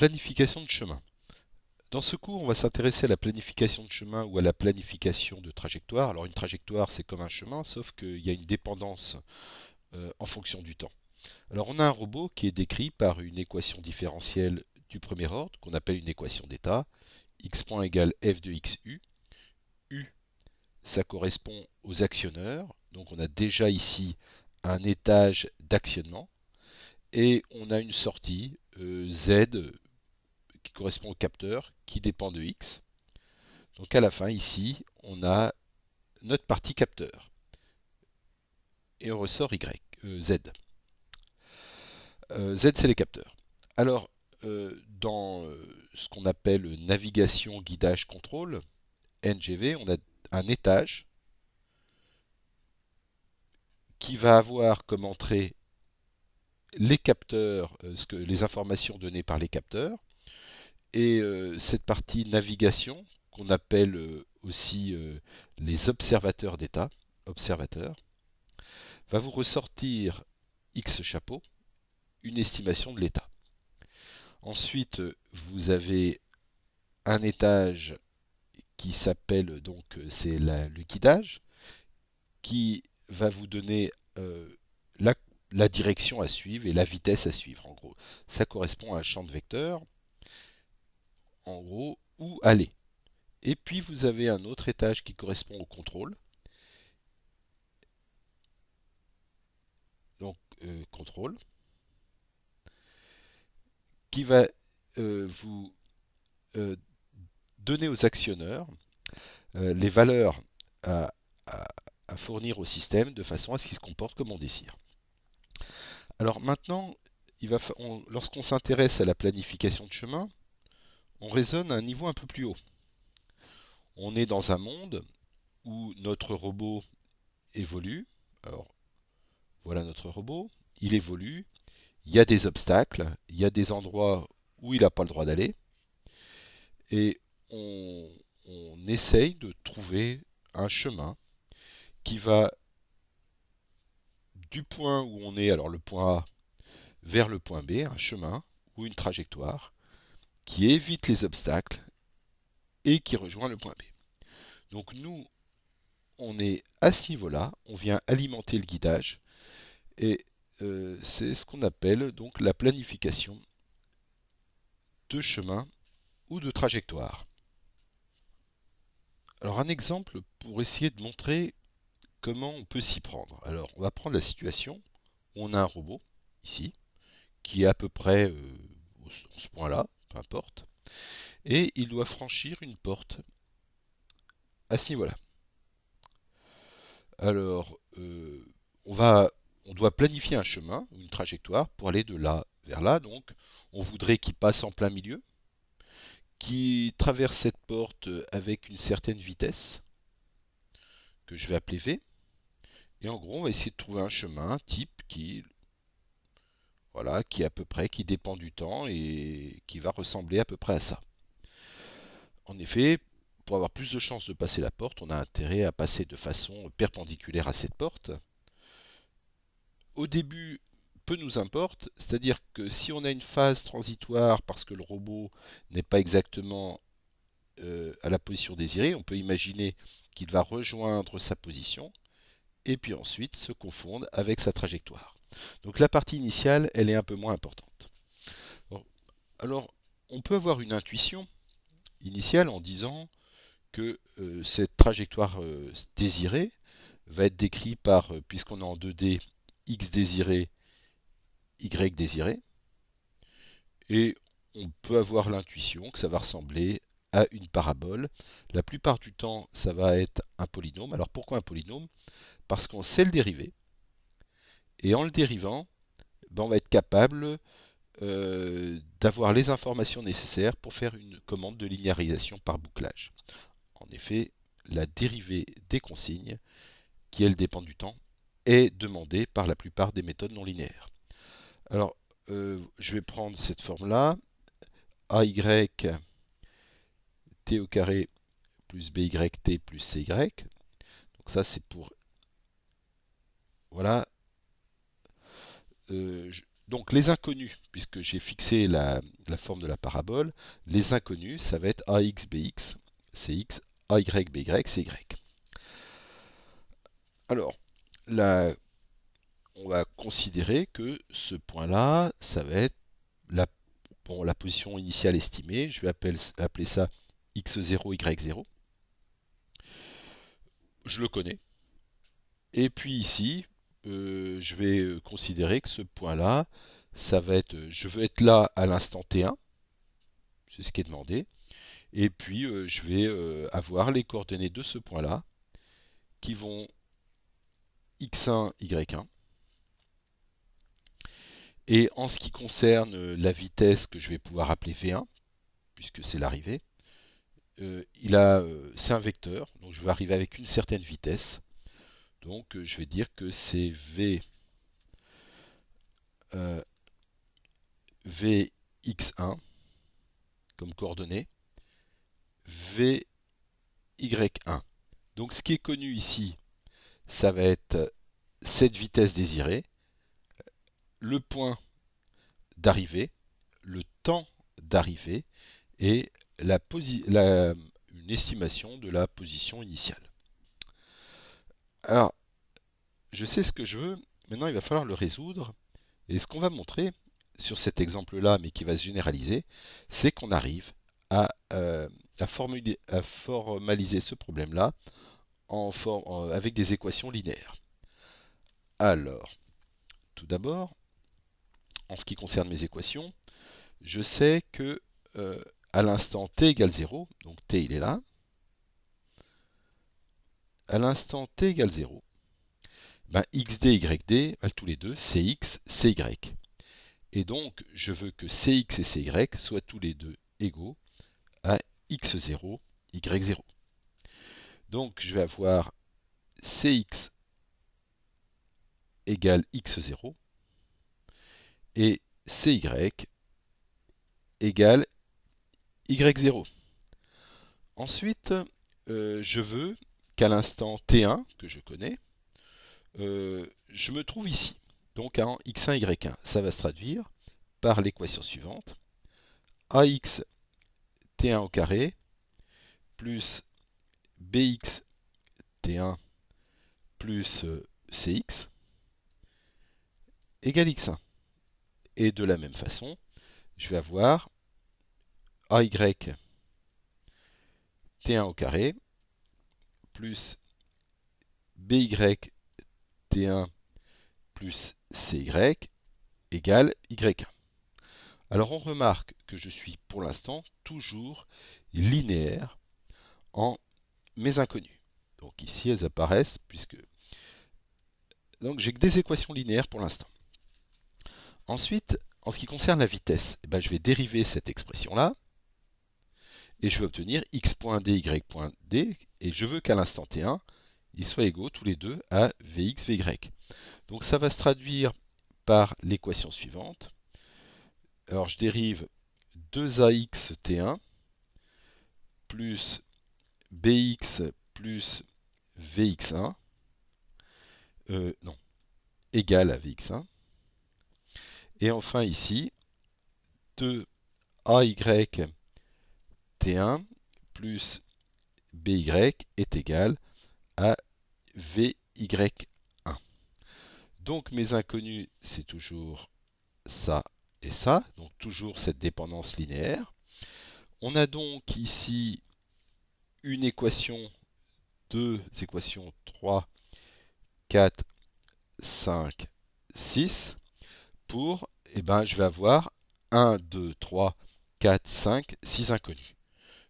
Planification de chemin. Dans ce cours, on va s'intéresser à la planification de chemin ou à la planification de trajectoire. Alors une trajectoire, c'est comme un chemin, sauf qu'il y a une dépendance en fonction du temps. Alors on a un robot qui est décrit par une équation différentielle du premier ordre, qu'on appelle une équation d'état. X point égale f de xu. U, ça correspond aux actionneurs. Donc on a déjà ici un étage d'actionnement. Et on a une sortie Z qui correspond au capteur qui dépend de X. Donc à la fin, ici, on a notre partie capteur. Et on ressort Y, Z. Z, c'est les capteurs. Alors, dans ce qu'on appelle navigation, guidage, contrôle, NGV, on a un étage qui va avoir comme entrée les capteurs, les informations données par les capteurs, et cette partie navigation, qu'on appelle aussi les observateurs d'état, observateurs, va vous ressortir X chapeau, une estimation de l'état. Ensuite, vous avez un étage qui s'appelle donc c'est le guidage, qui va vous donner la, la direction à suivre et la vitesse à suivre. En gros, ça correspond à un champ de vecteurs, en gros, où aller. Et puis vous avez un autre étage qui correspond au contrôle. Donc contrôle, qui va vous euh, donner aux actionneurs les valeurs à, à- à fournir au système de façon à ce qu'il se comporte comme on désire. Alors maintenant, lorsqu'on s'intéresse à la planification de chemin, on raisonne à un niveau un peu plus haut. On est dans un monde où notre robot évolue. Alors voilà notre robot, il évolue, il y a des obstacles, il y a des endroits où il n'a pas le droit d'aller, et on, on essaye de trouver un chemin qui va du point où on est, alors le point A, vers le point B, un chemin ou une trajectoire qui évite les obstacles et qui rejoint le point B. Donc nous, on est à ce niveau-là, on vient alimenter le guidage et c'est ce qu'on appelle donc la planification de chemin ou de trajectoire. Alors un exemple pour essayer de montrer comment on peut s'y prendre. Alors on va prendre la situation où on a un robot ici qui est à peu près à ce point-là, peu importe, et il doit franchir une porte à ce niveau-là. Alors, on doit planifier un chemin, une trajectoire pour aller de là vers là. Donc, on voudrait qu'il passe en plein milieu, qu'il traverse cette porte avec une certaine vitesse que je vais appeler V. Et en gros, on va essayer de trouver un chemin type voilà, qui est à peu près, qui dépend du temps et qui va ressembler à peu près à ça. En effet, pour avoir plus de chances de passer la porte, on a intérêt à passer de façon perpendiculaire à cette porte. Au début, peu nous importe, c'est-à-dire que si on a une phase transitoire parce que le robot n'est pas exactement à la position désirée, on peut imaginer qu'il va rejoindre sa position et puis ensuite se confondre avec sa trajectoire. Donc la partie initiale, elle est un peu moins importante. Bon, alors, on peut avoir une intuition initiale en disant que cette trajectoire désirée va être décrite par, puisqu'on est en 2D, x désiré, y désiré, et on peut avoir l'intuition que ça va ressembler à une parabole. La plupart du temps, ça va être un polynôme. Alors pourquoi un polynôme? Parce qu'on sait le dériver, et en le dérivant, ben, on va être capable d'avoir les informations nécessaires pour faire une commande de linéarisation par bouclage. En effet, la dérivée des consignes, qui elle dépend du temps, est demandée par la plupart des méthodes non linéaires. Alors, je vais prendre cette forme-là, AY t au carré plus byt plus cy. Donc ça, c'est pour... Voilà. Donc les inconnus, puisque j'ai fixé la forme de la parabole, les inconnus, ça va être ax, bx, cx, ay, by, cy. Alors, là, on va considérer que ce point-là, ça va être la, bon, la position initiale estimée. Je vais appeler ça x0, y0. Je le connais. Et puis ici, je vais considérer que ce point-là, ça va être, je veux être là à l'instant t1, c'est ce qui est demandé. Et puis, je vais avoir les coordonnées de ce point-là, qui vont x1, y1. Et en ce qui concerne la vitesse que je vais pouvoir appeler v1, puisque c'est l'arrivée, c'est un vecteur, donc je vais arriver avec une certaine vitesse. Donc je vais dire que c'est euh, Vx1 comme coordonnée, Vy1. Donc ce qui est connu ici, ça va être cette vitesse désirée, le point d'arrivée, le temps d'arrivée et une estimation de la position initiale. Alors, je sais ce que je veux, maintenant il va falloir le résoudre. Et ce qu'on va montrer sur cet exemple-là, mais qui va se généraliser, c'est qu'on arrive à formaliser ce problème-là avec des équations linéaires. Alors, tout d'abord, en ce qui concerne mes équations, je sais que à l'instant t égale 0, donc t il est là, à l'instant t égale 0, ben, xd, yd, tous les deux, cx, cy. Et donc, je veux que cx et cy soient tous les deux égaux à x0, y0. Donc, je vais avoir cx égale x0 et cy égale y0. Ensuite, je veux qu'à l'instant t1, que je connais, je me trouve ici. Donc en x1, y1. Ça va se traduire par l'équation suivante. ax t1 au carré plus bx t1 plus cx égale x1. Et de la même façon, je vais avoir ay t1 au carré plus by t1 plus cy égale y1. Alors on remarque que je suis pour l'instant toujours linéaire en mes inconnus. Donc ici elles apparaissent puisque... Donc j'ai que des équations linéaires pour l'instant. Ensuite, en ce qui concerne la vitesse, eh ben, je vais dériver cette expression-là et je vais obtenir x.d, y.d et je veux qu'à l'instant t1, ils soient égaux tous les deux à vx, vy. Donc ça va se traduire par l'équation suivante. Alors je dérive 2ax t1 plus bx plus vx1, non, égal à vx1. Et enfin ici, 2ay t1 plus by est égal à vy1. Donc mes inconnus, c'est toujours ça et ça, donc toujours cette dépendance linéaire. On a donc ici une équation, deux équations, 3, 4, 5, 6, pour, eh ben, je vais avoir 1, 2, 3, 4, 5, 6 inconnus.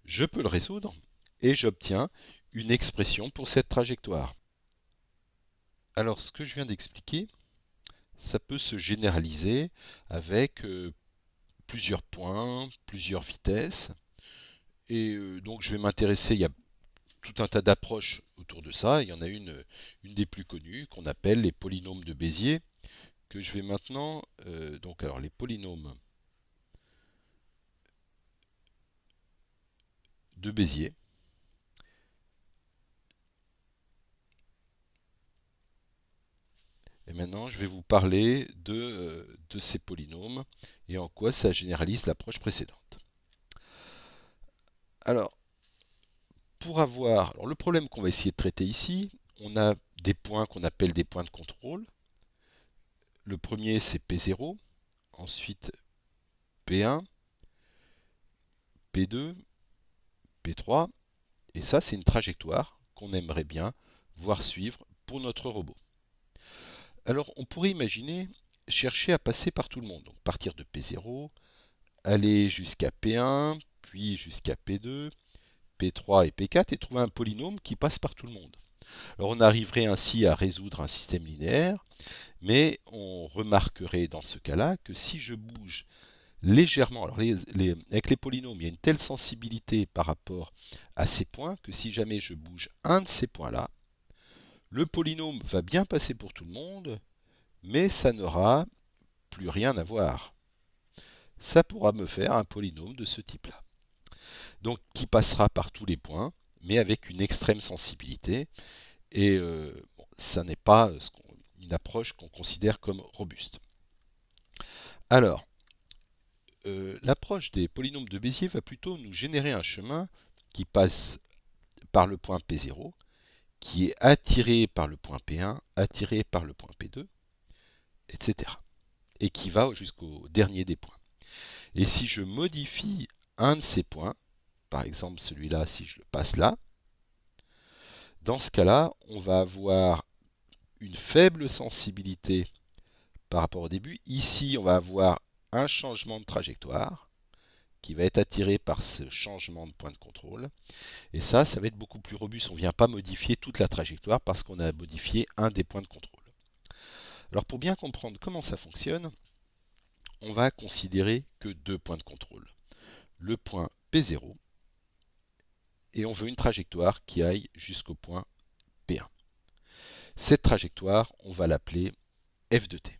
Je peux le résoudre et j'obtiens une expression pour cette trajectoire. Alors, ce que je viens d'expliquer, ça peut se généraliser avec plusieurs points, plusieurs vitesses. Et donc, je vais m'intéresser, il y a tout un tas d'approches autour de ça. Il y en a une des plus connues qu'on appelle les polynômes de Bézier, que je vais maintenant... donc, alors, les polynômes de Bézier. Et maintenant, je vais vous parler de ces polynômes et en quoi ça généralise l'approche précédente. Alors, alors, le problème qu'on va essayer de traiter ici, on a des points qu'on appelle des points de contrôle. Le premier, c'est P0, ensuite P1, P2, P3, et ça, c'est une trajectoire qu'on aimerait bien voir suivre pour notre robot. Alors, on pourrait imaginer chercher à passer par tout le monde. Donc, partir de P0, aller jusqu'à P1, puis jusqu'à P2, P3 et P4, et trouver un polynôme qui passe par tout le monde. Alors, on arriverait ainsi à résoudre un système linéaire, mais on remarquerait dans ce cas-là que si je bouge légèrement, alors avec les polynômes, il y a une telle sensibilité par rapport à ces points que si jamais je bouge un de ces points-là, le polynôme va bien passer pour tout le monde, mais ça n'aura plus rien à voir. Ça pourra me faire un polynôme de ce type-là. Donc qui passera par tous les points, mais avec une extrême sensibilité. Et bon, ça n'est pas une approche qu'on considère comme robuste. Alors, l'approche des polynômes de Bézier va plutôt nous générer un chemin qui passe par le point P0, qui est attiré par le point P1, attiré par le point P2, etc. Et qui va jusqu'au dernier des points. Et si je modifie un de ces points, par exemple celui-là, si je le passe là, dans ce cas-là, on va avoir une faible sensibilité par rapport au début. Ici, on va avoir un changement de trajectoire qui va être attiré par ce changement de point de contrôle. Et ça va être beaucoup plus robuste. On ne vient pas modifier toute la trajectoire parce qu'on a modifié un des points de contrôle. Alors pour bien comprendre comment ça fonctionne, on va considérer que deux points de contrôle. Le point P0 et on veut une trajectoire qui aille jusqu'au point P1. Cette trajectoire, on va l'appeler f de t.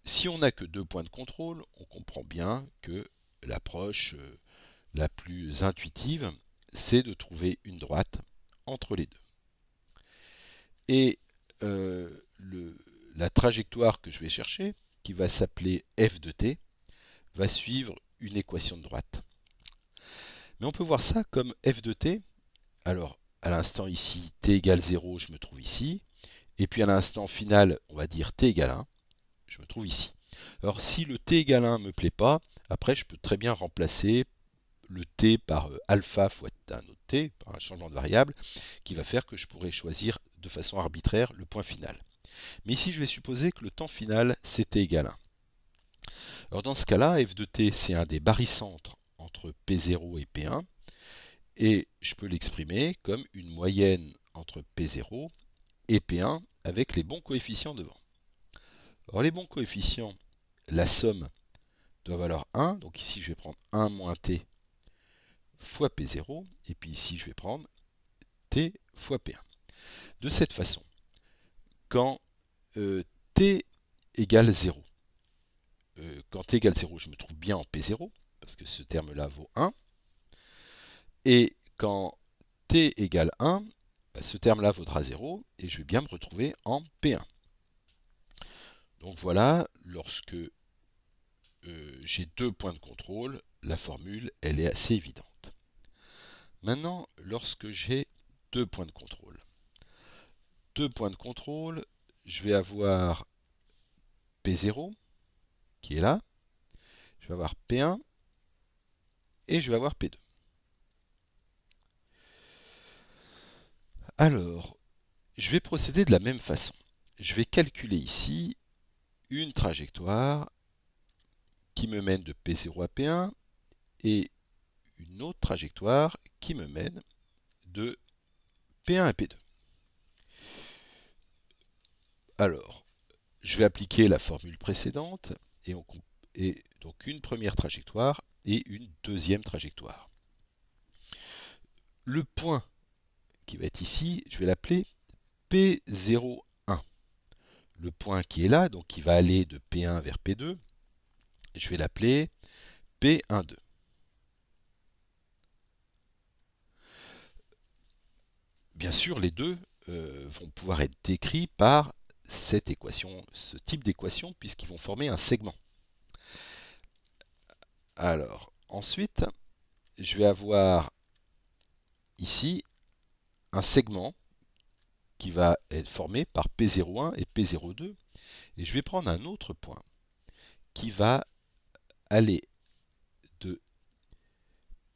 Si on n'a que deux points de contrôle, on comprend bien que l'approche la plus intuitive, c'est de trouver une droite entre les deux. Et la trajectoire que je vais chercher, qui va s'appeler f de t, va suivre une équation de droite. Mais on peut voir ça comme f de t. Alors, à l'instant ici, t égale 0, je me trouve ici. Et puis à l'instant final, on va dire t égale 1, je me trouve ici. Alors si le t égale 1 ne me plaît pas, après je peux très bien remplacer le t par alpha fois un autre t, par un changement de variable, qui va faire que je pourrai choisir de façon arbitraire le point final. Mais ici, je vais supposer que le temps final, c'est t égale 1. Alors dans ce cas-là, f de t, c'est un des barycentres entre P0 et P1, et je peux l'exprimer comme une moyenne entre P0 et P1 avec les bons coefficients devant. Alors les bons coefficients, la somme doit valoir 1, donc ici je vais prendre 1 moins t fois P0, et puis ici je vais prendre t fois P1. De cette façon, quand t égale 0, quand t égale 0, je me trouve bien en P0, parce que ce terme-là vaut 1, et quand t égale 1, ce terme-là vaudra 0, et je vais bien me retrouver en P1. Donc voilà, lorsque j'ai deux points de contrôle, la formule, elle est assez évidente. Maintenant, lorsque j'ai deux points de contrôle. Deux points de contrôle, je vais avoir P0, qui est là, je vais avoir P1, et je vais avoir P2. Alors, je vais procéder de la même façon. Je vais calculer ici une trajectoire qui me mène de P0 à P1 et une autre trajectoire qui me mène de P1 à P2. Alors, je vais appliquer la formule précédente et donc une première trajectoire et une deuxième trajectoire. Le point qui va être ici, je vais l'appeler P01. Le point qui est là, donc qui va aller de P1 vers P2, je vais l'appeler P12. Bien sûr, les deux vont pouvoir être décrits par cette équation, ce type d'équation, puisqu'ils vont former un segment. Alors, ensuite, je vais avoir ici un segment qui va être formé par P01 et P02. Et je vais prendre un autre point qui va aller de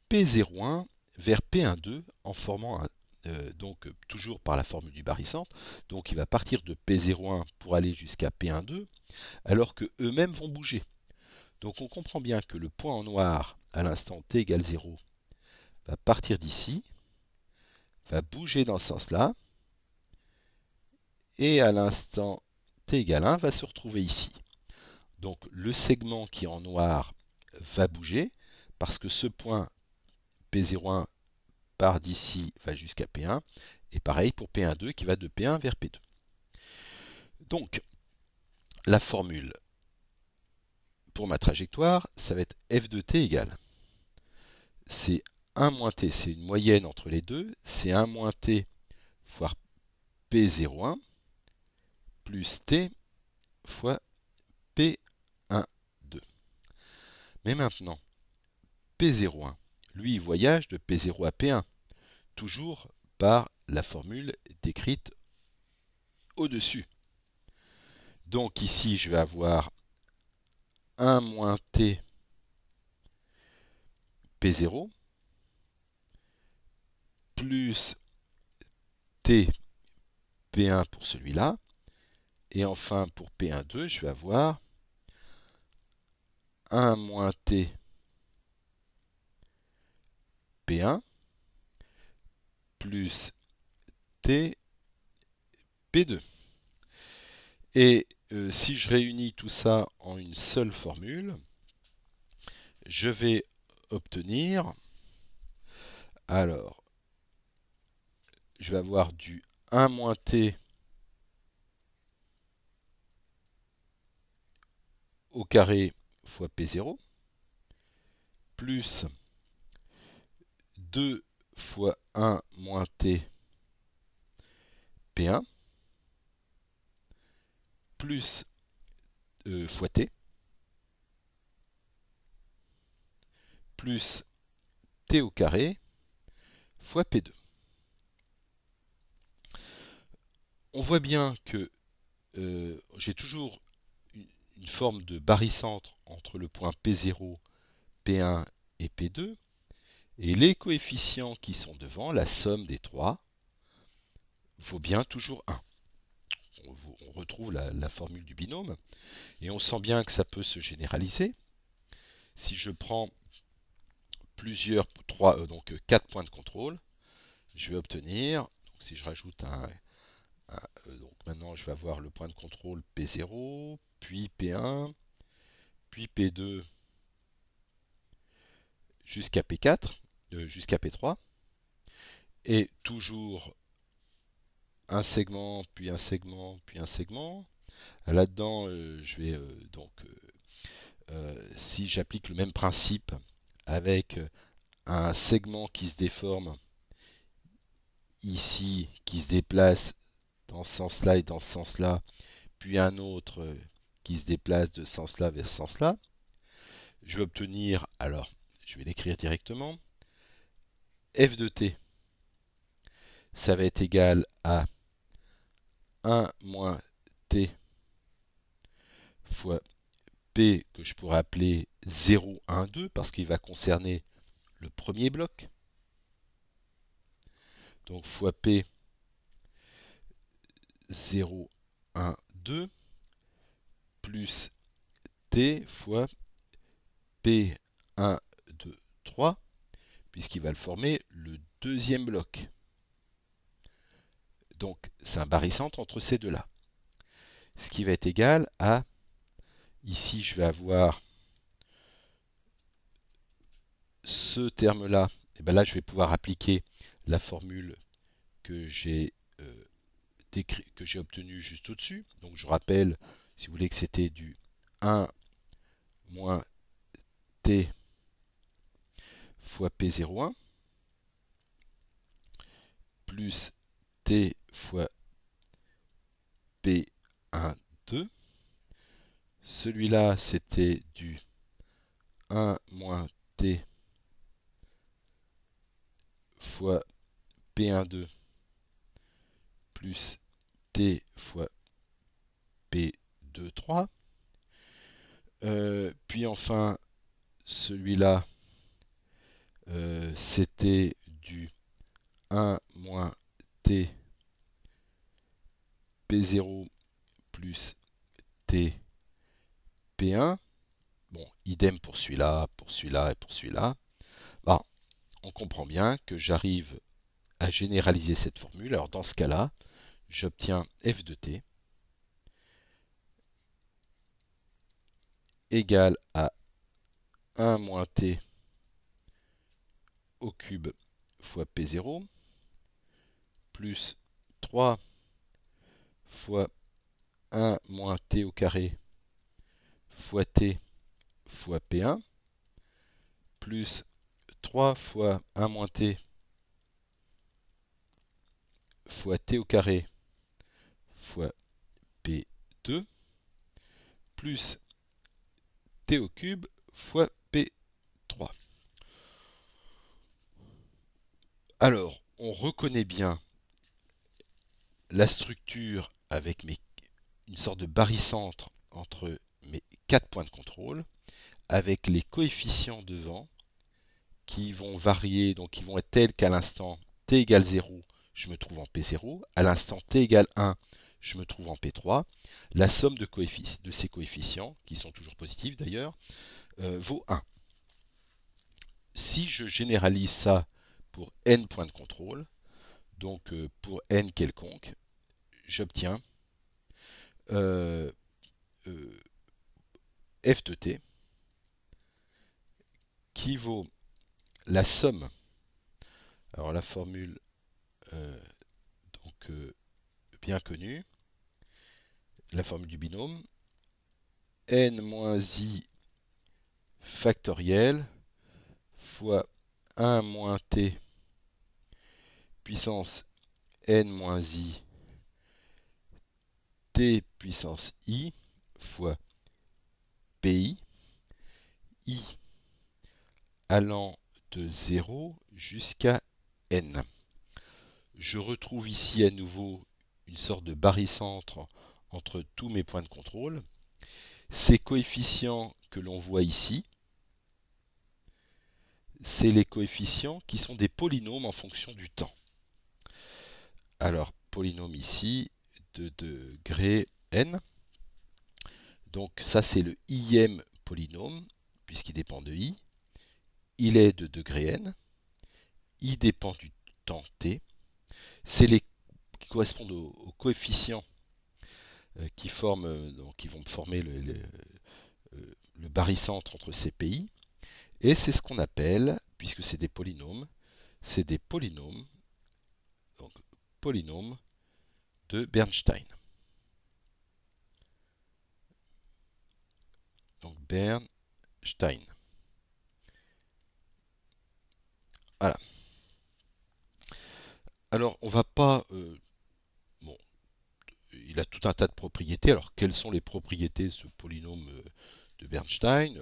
P01 vers P12 en formant donc toujours par la formule du barycentre. Donc il va partir de P01 pour aller jusqu'à P12, alors que eux-mêmes vont bouger. Donc on comprend bien que le point en noir à l'instant t égale 0 va partir d'ici, va bouger dans ce sens-là, et à l'instant t égale 1 va se retrouver ici. Donc le segment qui est en noir va bouger, parce que ce point P01 part d'ici, va jusqu'à P1, et pareil pour P12 qui va de P1 vers P2. Donc, la formule pour ma trajectoire, ça va être f de t égale. C'est 1 moins t, c'est une moyenne entre les deux, c'est 1 moins t fois P01 plus t fois P12. Mais maintenant, P01, lui, il voyage de P0 à P1, toujours par la formule décrite au-dessus. Donc ici, je vais avoir 1 moins t P0 plus t P1 pour celui-là. Et enfin, pour P12, je vais avoir 1 moins t P1 plus t P2. Et si je réunis tout ça en une seule formule, je vais obtenir, alors, je vais avoir du 1 moins t au carré fois P0 plus 2 fois 1 moins t P1 plus fois t plus t au carré fois P2. On voit bien que j'ai toujours une forme de barycentre entre le point P0, P1 et P2, et les coefficients qui sont devant, la somme des trois, vaut bien toujours 1. On retrouve la formule du binôme, et on sent bien que ça peut se généraliser. Si je prends donc 4 points de contrôle, je vais obtenir, donc si je rajoute donc maintenant je vais avoir le point de contrôle P0, puis P1, puis P2 jusqu'à P4, jusqu'à P3, et toujours un segment, puis un segment, puis un segment. Là-dedans, je vais si j'applique le même principe avec un segment qui se déforme ici, qui se déplace dans ce sens-là et dans ce sens-là, puis un autre qui se déplace de ce sens-là vers ce sens-là, je vais obtenir, alors, je vais l'écrire directement, f de t, ça va être égal à 1 moins t fois P que je pourrais appeler 0, 1, 2 parce qu'il va concerner le premier bloc. Donc fois P 0, 1, 2 plus T fois P 1, 2, 3 puisqu'il va le former le deuxième bloc. Donc c'est un barycentre entre ces deux-là. Ce qui va être égal à, ici je vais avoir ce terme-là, et bien là je vais pouvoir appliquer la formule que j'ai obtenue juste au-dessus. Donc je rappelle, si vous voulez, que c'était du 1 moins t fois P01 plus t fois P12 1, 2. Celui-là, c'était du 1 moins t fois P12 plus t fois P23. Puis enfin, celui-là, c'était du 1 moins t P0 plus t P1. Bon, idem pour celui-là, pour celui-là et pour celui-là. Bon, on comprend bien que j'arrive à généraliser cette formule. Alors dans ce cas-là, j'obtiens f de t égale à 1 moins t au cube fois P0 plus 3 fois 1 moins t au carré fois t fois P1 plus 3 fois 1 moins t fois t au carré fois P2 plus t au cube fois P3. Alors, on reconnaît bien la structure avec une sorte de barycentre entre mes 4 points de contrôle, avec les coefficients devant qui vont varier, donc qui vont être tels qu'à l'instant t égale 0, je me trouve en P0, à l'instant t égale 1, je me trouve en P3. La somme de ces coefficients, qui sont toujours positifs d'ailleurs, vaut 1. Si je généralise ça pour n points de contrôle, donc pour n quelconque, j'obtiens f de t qui vaut la somme. Alors la formule bien connue, la formule du binôme, n moins i factoriel fois 1 moins t puissance n moins i t puissance i fois pi, i allant de 0 jusqu'à n. Je retrouve ici à nouveau une sorte de barycentre entre tous mes points de contrôle. Ces coefficients que l'on voit ici, c'est les coefficients qui sont des polynômes en fonction du temps. Alors, polynôme ici de degré n. Donc ça, c'est le ième polynôme, puisqu'il dépend de i. Il est de degré n. Il dépend du temps t. C'est les qui correspondent aux coefficients qui vont former le barycentre entre ces pays. Et c'est ce qu'on appelle, puisque c'est des polynômes, donc polynômes de Bernstein. Donc Bernstein. Voilà. Alors, on va pas... bon, il a tout un tas de propriétés. Alors, quelles sont les propriétés de ce polynôme de Bernstein?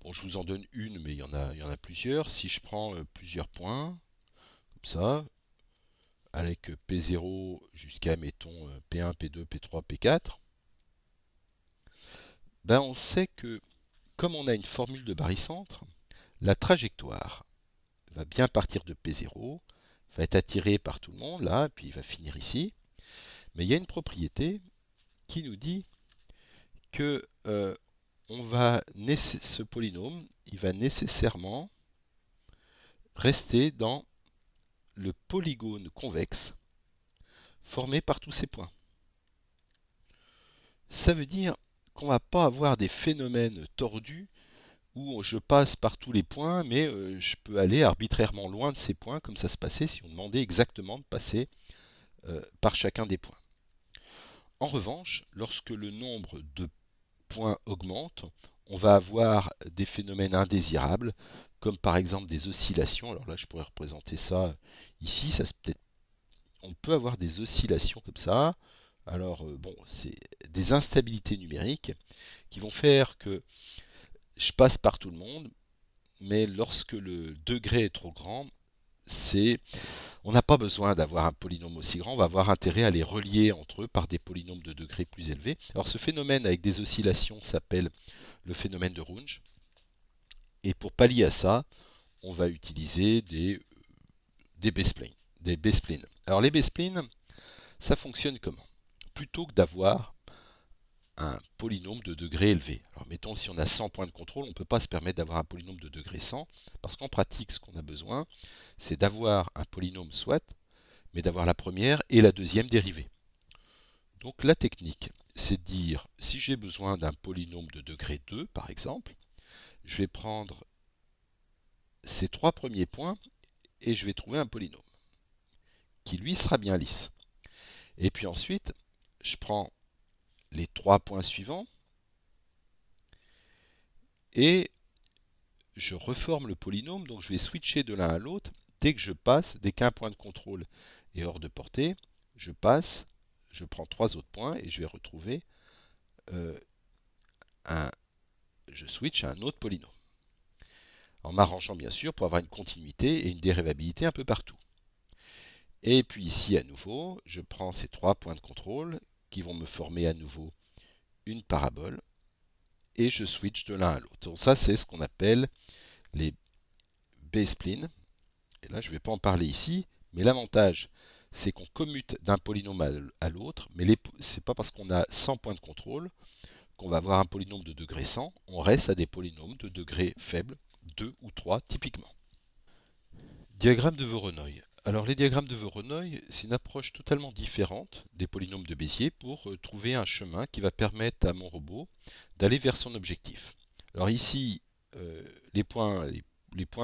Bon, je vous en donne une, mais il y en a plusieurs. Si je prends plusieurs points, comme ça, avec P0 jusqu'à, mettons, P1, P2, P3, P4, ben on sait que, comme on a une formule de barycentre, la trajectoire va bien partir de P0, va être attirée par tout le monde, là, puis il va finir ici. Mais il y a une propriété qui nous dit que ce polynôme, il va nécessairement rester dans le polygone convexe formé par tous ces points. Ça veut dire qu'on ne va pas avoir des phénomènes tordus où je passe par tous les points, mais je peux aller arbitrairement loin de ces points, comme ça se passait si on demandait exactement de passer par chacun des points. En revanche, lorsque le nombre de points augmente, on va avoir des phénomènes indésirables, comme par exemple des oscillations. Alors là, je pourrais représenter ça ici. On peut avoir des oscillations comme ça, Alors, bon, c'est des instabilités numériques qui vont faire que je passe par tout le monde, mais lorsque le degré est trop grand, c'est, on n'a pas besoin d'avoir un polynôme aussi grand, on va avoir intérêt à les relier entre eux par des polynômes de degrés plus élevés. Alors ce phénomène avec des oscillations s'appelle le phénomène de Runge, et pour pallier à ça, on va utiliser des B-splines. Des B-splines. Alors les B-splines, ça fonctionne comment? Plutôt que d'avoir un polynôme de degré élevé. Alors mettons si on a 100 points de contrôle, on ne peut pas se permettre d'avoir un polynôme de degré 100, parce qu'en pratique, ce qu'on a besoin, c'est d'avoir un polynôme soit, mais d'avoir la première et la deuxième dérivée. Donc la technique, c'est de dire, si j'ai besoin d'un polynôme de degré 2, par exemple, je vais prendre ces trois premiers points et je vais trouver un polynôme, qui lui sera bien lisse. Et puis ensuite, je prends les trois points suivants et je reforme le polynôme, donc je vais switcher de l'un à l'autre. Dès que je passe, dès qu'un point de contrôle est hors de portée, je passe, je prends trois autres points et je vais retrouver euh, un, je switch à un autre polynôme. En m'arrangeant bien sûr pour avoir une continuité et une dérivabilité un peu partout. Et puis ici à nouveau, je prends ces trois points de contrôle qui vont me former à nouveau une parabole et je switch de l'un à l'autre. Donc ça c'est ce qu'on appelle les B-splines. Et là je ne vais pas en parler ici, mais l'avantage c'est qu'on commute d'un polynôme à l'autre, mais ce n'est pas parce qu'on a 100 points de contrôle qu'on va avoir un polynôme de degré 100, on reste à des polynômes de degré faible, 2 ou 3 typiquement. Diagramme de Voronoi. Alors les diagrammes de Voronoi, c'est une approche totalement différente des polynômes de Bézier pour trouver un chemin qui va permettre à mon robot d'aller vers son objectif. Alors ici, les points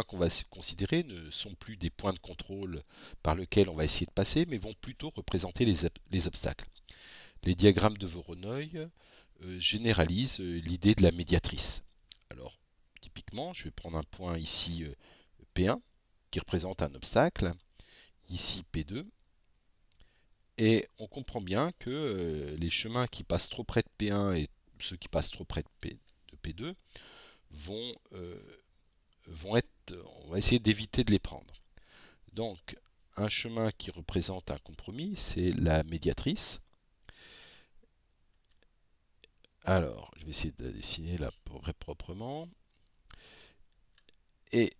qu'on va considérer ne sont plus des points de contrôle par lesquels on va essayer de passer, mais vont plutôt représenter les obstacles. Les diagrammes de Voronoi généralisent l'idée de la médiatrice. Alors, typiquement, je vais prendre un point ici P1 qui représente un obstacle, ici P2, et on comprend bien que les chemins qui passent trop près de P1 et ceux qui passent trop près de P2 vont, vont être, on va essayer d'éviter de les prendre. Donc, un chemin qui représente un compromis, c'est la médiatrice. Alors, je vais essayer de la dessiner là proprement. Et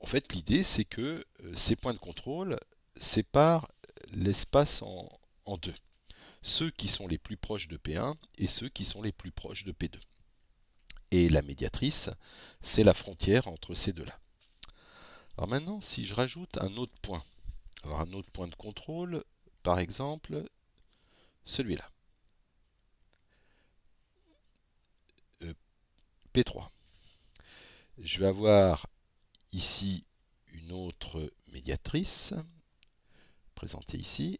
en fait, l'idée, c'est que ces points de contrôle séparent l'espace en deux. Ceux qui sont les plus proches de P1 et ceux qui sont les plus proches de P2. Et la médiatrice, c'est la frontière entre ces deux-là. Alors maintenant, si je rajoute un autre point, alors un autre point de contrôle, par exemple, celui-là, P3. Je vais avoir ici une autre médiatrice, présentée ici.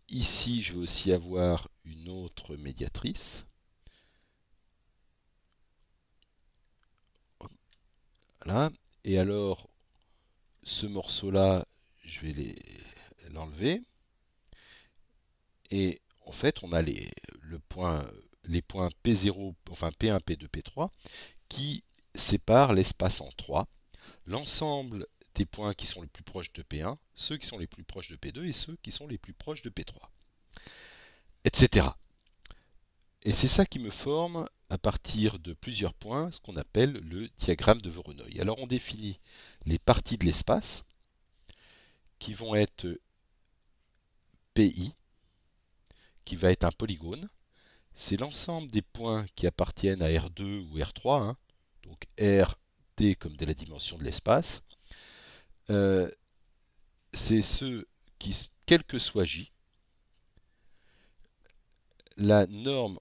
Ici, je vais aussi avoir une autre médiatrice. Voilà. Et alors, ce morceau-là, je vais l'enlever. Et en fait, on a les points P0, enfin P1, P2, P3, qui séparent l'espace en trois. L'ensemble des points qui sont les plus proches de P1, ceux qui sont les plus proches de P2 et ceux qui sont les plus proches de P3, etc. Et c'est ça qui me forme à partir de plusieurs points ce qu'on appelle le diagramme de Voronoi. Alors on définit les parties de l'espace qui vont être PI, qui va être un polygone. C'est l'ensemble des points qui appartiennent à R2 ou R3, hein, donc R, D comme de la dimension de l'espace. C'est ceux qui, quel que soit J, la norme,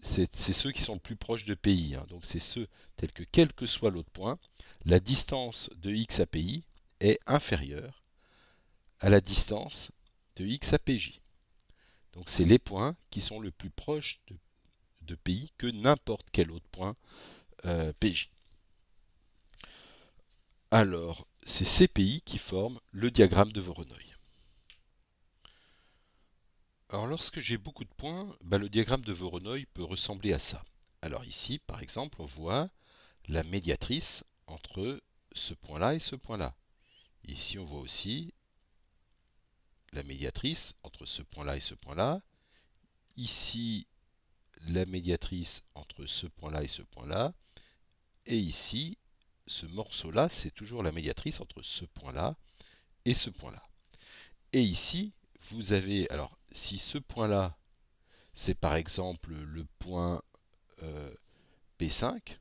c'est ceux qui sont le plus proches de PI. Hein, donc c'est ceux tels que quel que soit l'autre point, la distance de X à PI est inférieure à la distance de X à PJ. Donc c'est les points qui sont le plus proches de PI que n'importe quel autre point PJ. Alors, c'est ces pays qui forment le diagramme de Voronoi. Alors lorsque j'ai beaucoup de points, le diagramme de Voronoi peut ressembler à ça. Alors ici, par exemple, on voit la médiatrice entre ce point-là et ce point-là. Ici, on voit aussi la médiatrice entre ce point-là et ce point-là. Ici, la médiatrice entre ce point-là et ce point-là. Et ici, ce morceau-là, c'est toujours la médiatrice entre ce point-là et ce point-là. Et ici, vous avez, alors si ce point-là, c'est par exemple le point P5,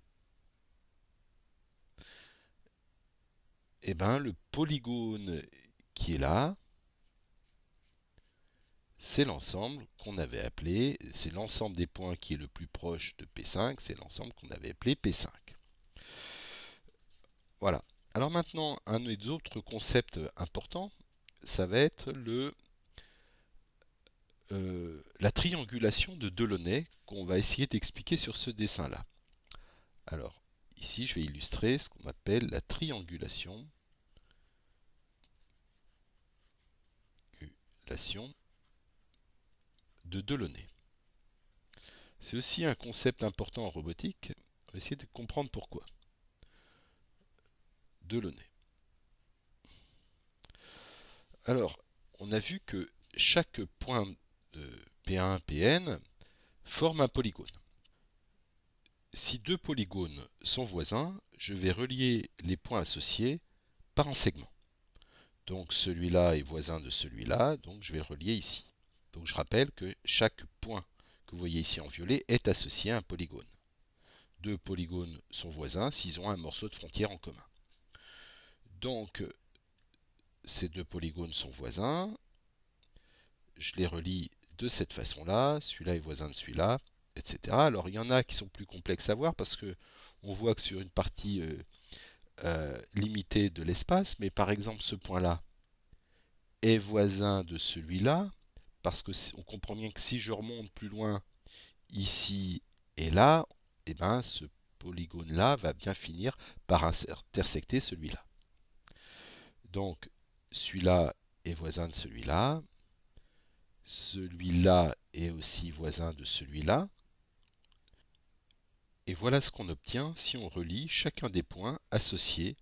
et bien le polygone qui est là, c'est l'ensemble qu'on avait appelé, c'est l'ensemble des points qui est le plus proche de P5, c'est l'ensemble qu'on avait appelé P5. Voilà. Alors maintenant, un des autres concepts importants, ça va être la triangulation de Delaunay qu'on va essayer d'expliquer sur ce dessin-là. Alors, ici, je vais illustrer ce qu'on appelle la triangulation de Delaunay. C'est aussi un concept important en robotique. On va essayer de comprendre pourquoi. Delaunay. Alors, on a vu que chaque point de P1, Pn forme un polygone. Si deux polygones sont voisins, je vais relier les points associés par un segment. Donc celui-là est voisin de celui-là, donc je vais le relier ici. Donc je rappelle que chaque point que vous voyez ici en violet est associé à un polygone. Deux polygones sont voisins s'ils ont un morceau de frontière en commun. Donc ces deux polygones sont voisins, je les relie de cette façon-là, celui-là est voisin de celui-là, etc. Alors il y en a qui sont plus complexes à voir parce que on voit que sur une partie limitée de l'espace, mais par exemple ce point-là est voisin de celui-là, parce que on comprend bien que si je remonte plus loin ici et là, et ben ce polygone-là va bien finir par intersecter celui-là. Donc celui-là est voisin de celui-là, celui-là est aussi voisin de celui-là, et voilà ce qu'on obtient si on relie chacun des points associés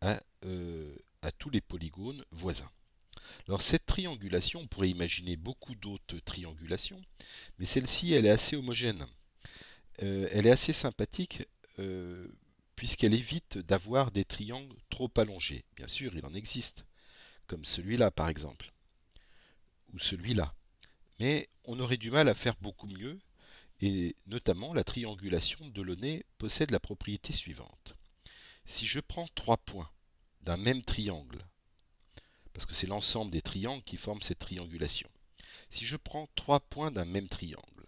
à tous les polygones voisins. Alors cette triangulation, on pourrait imaginer beaucoup d'autres triangulations, mais celle-ci, elle est assez homogène. Elle est assez sympathique puisqu'elle évite d'avoir des triangles trop allongés. Bien sûr, il en existe, comme celui-là par exemple, ou celui-là. Mais on aurait du mal à faire beaucoup mieux, et notamment la triangulation de Delaunay possède la propriété suivante. Si je prends trois points d'un même triangle, parce que c'est l'ensemble des triangles qui forment cette triangulation, si je prends trois points d'un même triangle,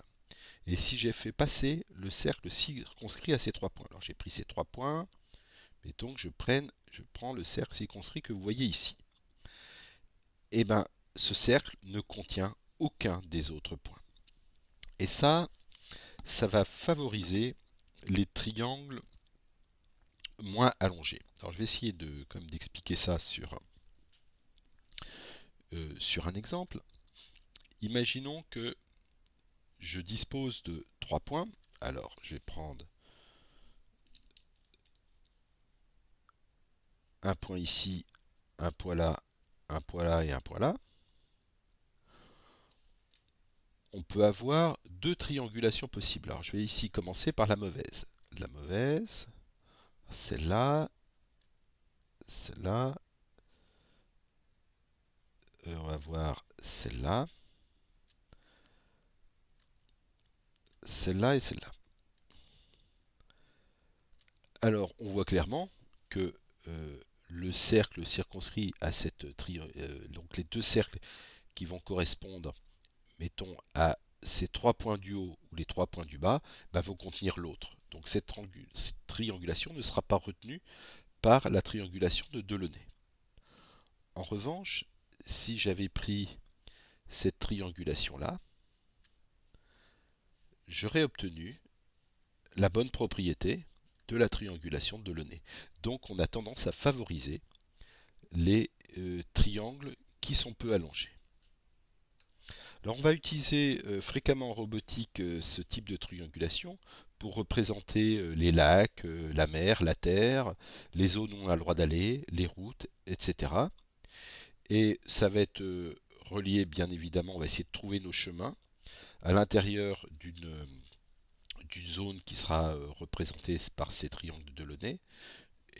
et si j'ai fait passer le cercle circonscrit à ces trois points, alors j'ai pris ces trois points, mettons que je prends le cercle circonscrit que vous voyez ici, et bien ce cercle ne contient aucun des autres points. Et ça va favoriser les triangles moins allongés. Alors je vais essayer d'expliquer ça sur un exemple. Imaginons que je dispose de trois points. Alors je vais prendre un point ici, un point là, un point là et un point là. On peut avoir deux triangulations possibles. Alors je vais ici commencer par la mauvaise. La mauvaise, celle-là, celle-là. On va voir celle-là, celle-là et celle-là. Alors on voit clairement que le cercle circonscrit à cette donc les deux cercles qui vont correspondre, mettons, à ces trois points du haut ou les trois points du bas, vont contenir l'autre. Donc cette triangulation ne sera pas retenue par la triangulation de Delaunay. En revanche, si j'avais pris cette triangulation-là, j'aurais obtenu la bonne propriété de la triangulation de Delaunay. Donc on a tendance à favoriser les triangles qui sont peu allongés. Alors on va utiliser fréquemment en robotique ce type de triangulation pour représenter les lacs, la mer, la terre, les zones où on a le droit d'aller, les routes, etc. Et ça va être relié, bien évidemment, on va essayer de trouver nos chemins à l'intérieur d'une zone qui sera représentée par ces triangles de Delaunay.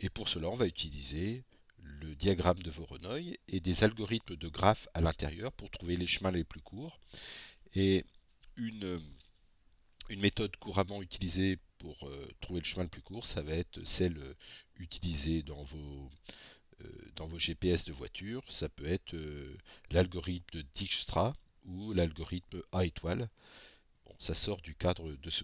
Et pour cela, on va utiliser le diagramme de Voronoi et des algorithmes de graphes à l'intérieur pour trouver les chemins les plus courts. Et une, une méthode couramment utilisée pour trouver le chemin le plus court, ça va être celle utilisée dans vos GPS de voiture. Ça peut être l'algorithme de Dijkstra ou l'algorithme A étoile. Bon, ça sort du cadre de ce